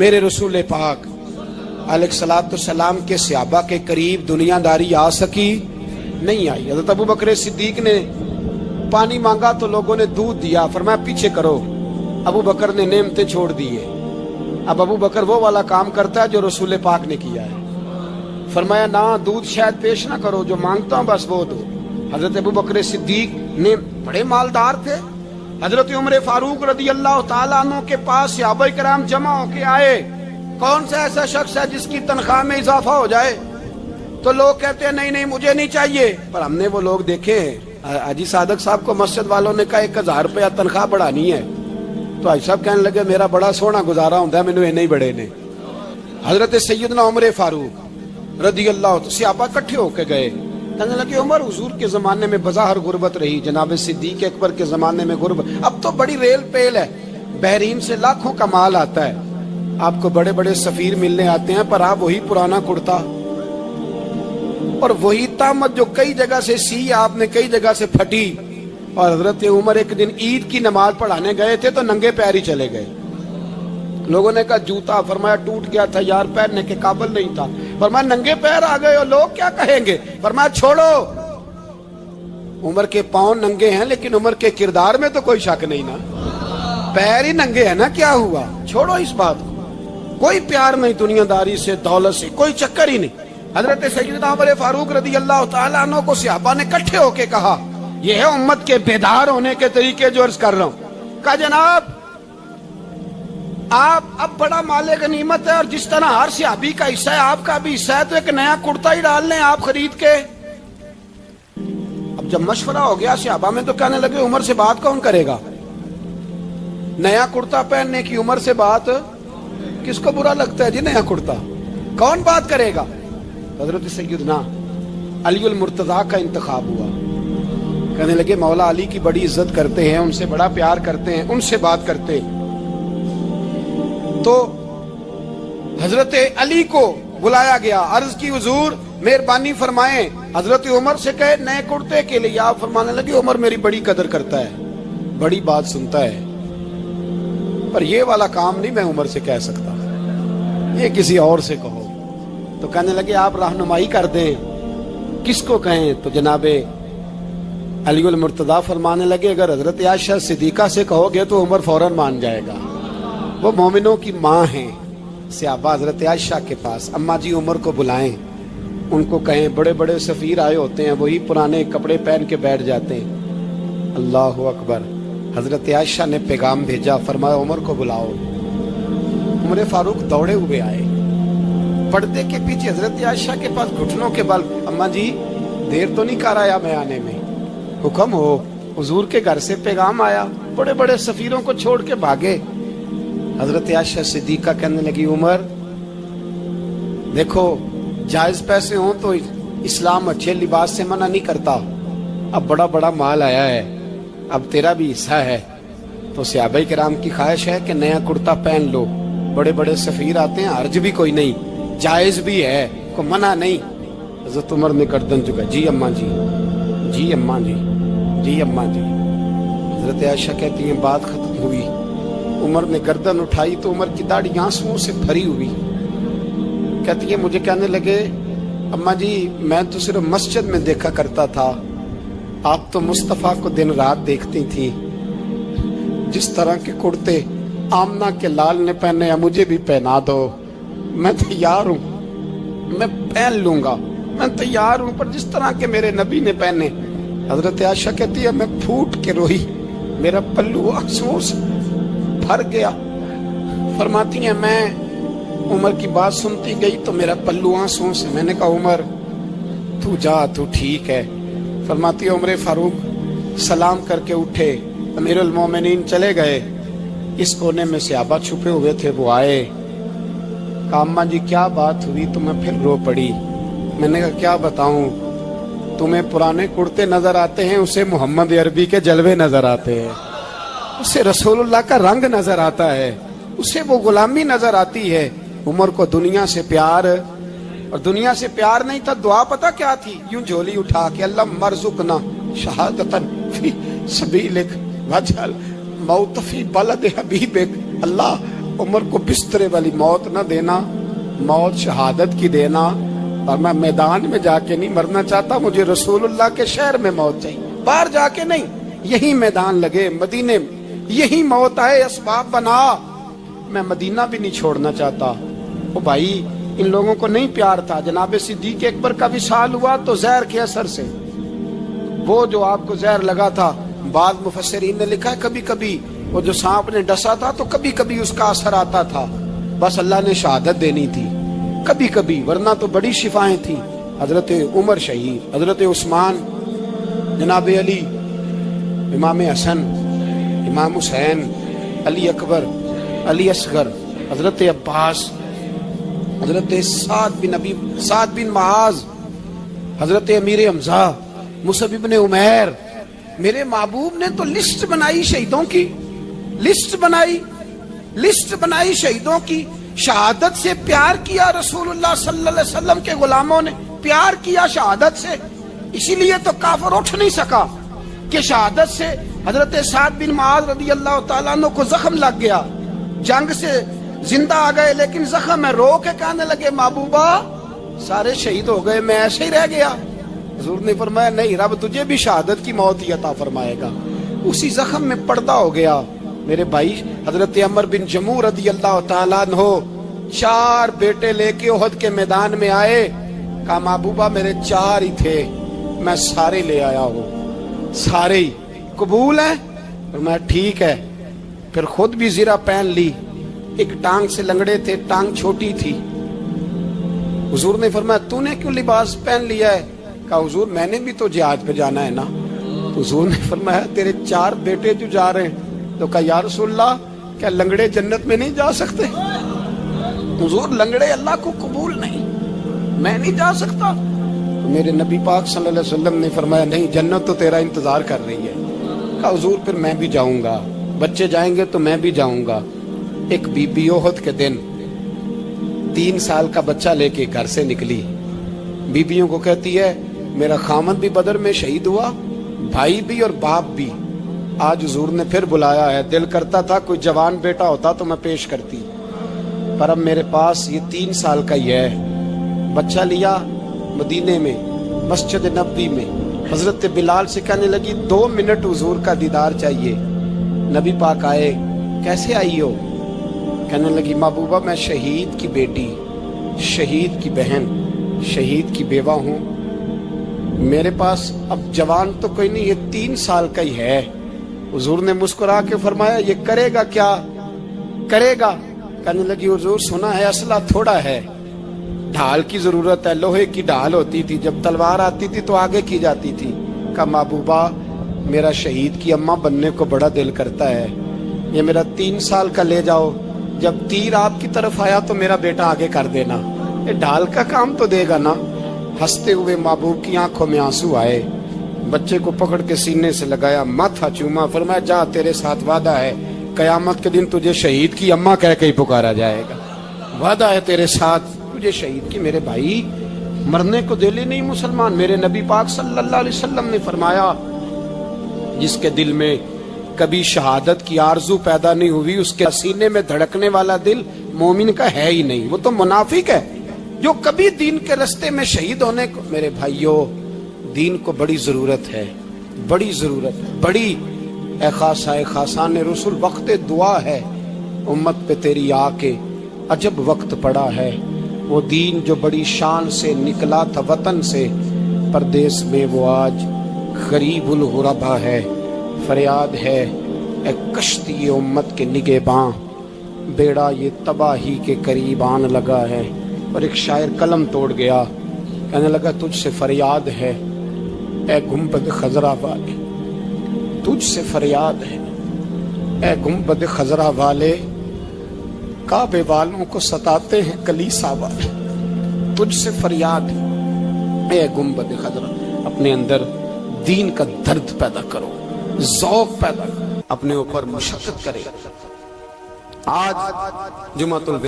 میرے رسول پاک علیہ کے صحابہ کے قریب دنیا داری آ سکی نہیں آئی۔ حضرت ابو بکر صدیق نے پانی مانگا تو لوگوں نے دودھ دیا، فرمایا پیچھے کرو، ابو بکر نے نعمتیں چھوڑ دیے۔ اب ابو بکر وہ والا کام کرتا ہے جو رسول پاک نے کیا ہے، فرمایا نہ دودھ شاید پیش نہ کرو، جو مانگتا ہوں بس وہ دو۔ حضرت ابو بکر صدیق نے بڑے مالدار تھے، حضرت عمر فاروق رضی اللہ تعالیٰ عنہ کے پاس صحابہ کرام جمع ہو کے آئے، کون سا ایسا شخص ہے جس کی تنخواہ میں اضافہ ہو جائے؟ تو لوگ کہتے ہیں نہیں نہیں مجھے نہیں چاہیے، پر ہم نے وہ لوگ دیکھے ہیں۔ حاجی صادق صاحب کو مسجد والوں نے کہا 1000 روپیہ تنخواہ بڑھانی ہے، تو حاجی صاحب کہنے لگے میرا بڑا سونا گزارا ہوتا ہے، مینوں نہیں بڑے نے۔ حضرت سیدنا عمر فاروق رضی اللہ عنہ صحابہ اکٹھے ہو کے گئے، کہنے لگے عمر حضور کے زمانے میں بظاہر غربت رہی، جناب صدیق اکبر کے زمانے میں غربت، اب تو بڑی ریل پیل ہے، بحرین سے لاکھوں کا مال آتا ہے، آپ کو بڑے بڑے سفیر ملنے آتے ہیں، پر آپ وہی پرانا کرتا اور وہی تامت جو کئی جگہ سے سی آپ نے کئی جگہ سے پھٹی۔ اور حضرت عمر ایک دن عید کی نماز پڑھانے گئے تھے تو ننگے پیر ہی چلے گئے، لوگوں نے کہا جوتا، فرمایا ٹوٹ گیا تھا یار، پہننے کے قابل نہیں تھا، فرمایا ننگے پیر آ گئے ہو لوگ کیا کہیں گے، فرمایا چھوڑو، عمر کے پاؤں ننگے ہیں لیکن عمر کے کردار میں تو کوئی شک نہیں نا، پیر ہی ننگے ہیں نا، کیا ہوا، چھوڑو اس بات کو، کوئی پیار نہیں دنیا داری سے، دولت سے کوئی چکر ہی نہیں۔ حضرت سیدنا عمر فاروق رضی اللہ تعالیٰ عنہ کو صحابہ نے اکٹھے ہو کے کہا، یہ ہے امت کے بیدار ہونے کے طریقے جو عرض کر رہا ہوں۔ کہا جناب آپ اب بڑا مال غنیمت ہے، اور جس طرح ہر صحابی کا حصہ ہے آپ کا بھی حصہ ہے، تو ایک نیا کرتا ہی ڈال لیں آپ خرید کے۔ اب جب مشورہ ہو گیا صحابہ میں تو کہنے لگے عمر سے بات کون کرے گا، نیا کرتا پہننے کی عمر سے بات کس کو برا لگتا ہے جی، نیا کرتا کون بات کرے گا؟ حضرت سیدنا علی المرتضیٰ کا انتخاب ہوا، کہنے لگے مولا علی کی بڑی عزت کرتے ہیں، ان سے بڑا پیار کرتے ہیں، ان سے بات کرتے۔ تو حضرت علی کو بلایا گیا، عرض کی حضور مہربانی فرمائیں، حضرت عمر سے کہے نئے کرتے کے لیے، آپ فرمانے لگے عمر میری بڑی قدر کرتا ہے، بڑی بات سنتا ہے، پر یہ والا کام نہیں میں عمر سے کہہ سکتا، یہ کسی اور سے کہو۔ تو کہنے لگے آپ رہنمائی کر دیں کس کو کہیں؟ تو جناب علی المرتضیٰ فرمانے لگے اگر حضرت عائشہ صدیقہ سے کہو گے تو عمر فوراً مان جائے گا، وہ مومنوں کی ماں ہیں۔ صحابہ حضرت عائشہ کے پاس، اماں جی عمر کو بلائیں، ان کو کہیں، بڑے بڑے سفیر آئے ہوتے ہیں وہی پرانے کپڑے پہن کے بیٹھ جاتے ہیں۔ اللہ اکبر، حضرت عائشہ نے پیغام بھیجا، فرمایا عمر کو بلاؤ۔ عمر فاروق دوڑے ہوئے آئے، پردے کے پیچھے حضرت عائشہ کے پاس گھٹنوں کے بل، اماں جی دیر تو نہیں کر آیا میں آنے میں، حکم ہو، حضور کے گھر سے پیغام آیا، بڑے بڑے سفیروں کو چھوڑ کے بھاگے۔ حضرت عائشہ صدیقہ کہنے لگی عمر دیکھو جائز پیسے ہوں تو اسلام اچھے لباس سے منع نہیں کرتا، اب بڑا بڑا مال آیا ہے، اب تیرا بھی حصہ ہے، تو صحابہ کرام کی خواہش ہے کہ نیا کرتا پہن لو، بڑے بڑے سفیر آتے ہیں، حرج بھی کوئی نہیں، جائز بھی ہے، کوئی منع نہیں۔ حضرت عمر نے گردن جھکا، جی اماں جی، جی اماں جی، جی اماں جی۔ حضرت عائشہ کہتی ہیں بات ختم ہوئی، عمر نے گردن اٹھائی تو عمر کی داڑھی آنسوؤں سے بھری ہوئی، کہتی ہیں مجھے کہنے لگے اماں جی میں تو صرف مسجد میں دیکھا کرتا تھا، آپ تو مصطفیٰ کو دن رات دیکھتی تھی، جس طرح کے کرتے آمنہ کے لال نے پہنے ہیں مجھے بھی پہنا دو، میں تیار ہوں، میں پہن لوں گا، میں تیار ہوں، پر جس طرح کے میرے نبی نے پہنے۔ حضرت عائشہ کہتی ہے میں پھوٹ کے روئی، میرا پلو آنسوؤں سے بھر گیا۔ فرماتی ہیں میں عمر کی بات سنتی گئی تو میرا پلو آنسوؤں سے، میں نے کہا عمر تو جا، تو ٹھیک ہے۔ فرماتی ہے عمر فاروق سلام کر کے اٹھے، امیر المومنین چلے گئے، اس کونے میں صحابہ چھپے ہوئے تھے، وہ آئے، کہا اماں جی کیا بات ہوئی؟ تو میں پھر رو پڑی، میں نے کہا کیا بتاؤں، تمہیں پرانے کرتے نظر آتے ہیں، اسے محمد عربی کے جلوے نظر آتے ہیں، اسے رسول اللہ کا رنگ نظر آتا ہے، اسے وہ غلامی نظر آتی ہے۔ عمر کو دنیا سے پیار، اور دنیا سے پیار نہیں تھا، دعا پتہ کیا تھی؟ یوں جھولی اٹھا کے اللہ مرزقنا شہادتن فی سبیلک وجعل موت فی بلد حبیبک، اللہ عمر کو بسترے والی موت نہ دینا، موت شہادت کی دینا، اور میں میدان میں جا کے نہیں مرنا چاہتا، مجھے رسول اللہ کے شہر میں موت چاہیے، باہر جا کے نہیں، یہی میدان لگے مدینے میں، یہی موت آئے، اسباب بنا، میں مدینہ بھی نہیں چھوڑنا چاہتا۔ او بھائی، ان لوگوں کو نہیں پیار تھا۔ جناب صدیق اکبر کا وصال ہوا تو زہر کے اثر سے، وہ جو آپ کو زہر لگا تھا، بعض مفسرین نے لکھا ہے کبھی کبھی وہ جو سانپ نے ڈسا تھا تو کبھی کبھی اس کا اثر آتا تھا، بس اللہ نے شہادت دینی تھی کبھی کبھی، ورنہ تو بڑی شفائیں تھیں۔ حضرت عمر شہید، حضرت عثمان، جناب علی، امام حسن، امام حسین، علی اکبر، علی اصغر، حضرت عباس، حضرت سعد بن معاذ، حضرت امیر حمزہ، مصعب بن عمیر۔ میرے محبوب نے تو لسٹ بنائی شہیدوں کی، لسٹ بنائی شہیدوں کی۔ شہادت سے پیار کیا رسول اللہ صلی اللہ علیہ وسلم کے غلاموں نے، پیار کیا شہادت سے، اسی لیے تو کافر اٹھ نہیں سکا کہ شہادت سے حضرت سعد بن معاذ رضی اللہ تعالیٰ عنہ کو زخم لگ گیا، جنگ سے زندہ آ گئے لیکن زخم ہے، رو کے کہنے لگے محبوبہ سارے شہید ہو گئے، میں ایسے ہی رہ گیا۔ حضور نے فرمایا نہیں، رب تجھے بھی شہادت کی موت ہی عطا فرمائے گا۔ اسی زخم میں پردہ ہو گیا۔ میرے بھائی، حضرت عمر بن جموح رضی اللہ تعالیٰ عنہ 4 بیٹے لے کے احد کے میدان میں آئے، کہا محبوبہ میرے 4 ہی تھے، میں سارے لے آیا ہوں، سارے ہی قبول ہیں؟ فرمایا ٹھیک ہے۔ پھر خود بھی زرہ پہن لی، ایک ٹانگ سے لنگڑے تھے، ٹانگ چھوٹی تھی۔ حضور نے فرمایا تو نے کیوں لباس پہن لیا ہے؟ کہا حضور میں نے بھی تو جہاد پہ جانا ہے نا۔ تو حضور نے فرمایا تیرے 4 بیٹے جو جا رہے ہیں، تو کہا یا رسول اللہ کیا لنگڑے جنت میں نہیں جا سکتے؟ حضور لنگڑے اللہ کو قبول نہیں، میں نہیں جا سکتا۔ میرے نبی پاک صلی اللہ علیہ وسلم نے فرمایا نہیں، جنت تو تیرا انتظار کر رہی ہے۔ کہا حضور پھر میں بھی جاؤں گا، بچے جائیں گے تو میں بھی جاؤں گا۔ ایک بی بی احد کے دن 3 سال کا بچہ لے کے گھر سے نکلی، بیبیوں کو کہتی ہے میرا خامد بھی بدر میں شہید ہوا، بھائی بھی اور باپ بھی، آج حضور نے پھر بلایا ہے، دل کرتا تھا کوئی جوان بیٹا ہوتا تو میں پیش کرتی، پر اب میرے پاس یہ 3 سال کا ہی ہے۔ بچہ لیا، مدینے میں مسجد نبوی میں حضرت بلال سے کہنے لگی 2 منٹ حضور کا دیدار چاہیے۔ نبی پاک آئے، کیسے آئی ہو؟ کہنے لگی محبوبہ میں شہید کی بیٹی، شہید کی بہن، شہید کی بیوہ ہوں، میرے پاس اب جوان تو کوئی نہیں، یہ 3 سال کا ہی ہے۔ حضور نے مسکرا کے فرمایا یہ کرے گا کیا کرے گا؟ کہنے لگی حضور سنا ہے اسلحہ تھوڑا ہے، ڈھال کی ضرورت ہے، لوہے کی ڈھال ہوتی تھی، جب تلوار آتی تھی تو آگے کی جاتی تھی۔ کہا محبوبہ میرا شہید کی اماں بننے کو بڑا دل کرتا ہے، یہ میرا 3 سال کا لے جاؤ، جب تیر آپ کی طرف آیا تو میرا بیٹا آگے کر دینا، یہ ڈھال کا کام تو دے گا نا۔ ہنستے ہوئے محبوب کی آنکھوں میں آنسو آئے، بچے کو پکڑ کے سینے سے لگایا، ماتھا چوما، فرمایا جا تیرے ساتھ وعدہ ہے، قیامت کے دن تجھے شہید کی اماں کہہ کے ہی پکارا جائے گا، وعدہ ہے تیرے ساتھ تجھے شہید کی۔ میرے بھائی مرنے کو دل ہی نہیں مسلمان۔ میرے نبی پاک صلی اللہ علیہ وسلم نے فرمایا جس کے دل میں کبھی شہادت کی آرزو پیدا نہیں ہوئی، اس کے سینے میں دھڑکنے والا دل مومن کا ہے ہی نہیں، وہ تو منافق ہے جو کبھی دین کے رستے میں شہید ہونے کو۔ میرے بھائیوں دین کو بڑی ضرورت ہے، بڑی ضرورت، بڑی اے خاصان رسول وقت دعا ہے، امت پہ تیری آ کے عجب وقت پڑا ہے۔ وہ دین جو بڑی شان سے نکلا تھا وطن سے، پردیس میں وہ آج غریب الغربا ہے۔ فریاد ہے اے کشتی امت کے نگہباں، بیڑا یہ تباہی کے قریب آن لگا ہے۔ اور ایک شاعر قلم توڑ گیا، کہنے لگا تجھ سے فریاد ہے اے گنبد خضرا والے، تجھ سے فریاد ہے اے گنبد خضرا والے، کعبے والوں کو ستاتے ہیں کلیسا والے، تجھ سے فریاد ہے اے گنبد خضرا۔ اپنے اندر دین کا درد پیدا کرو، ذوق پیدا کرو، اپنے اوپر مشقت کرے۔ آج جمعۃ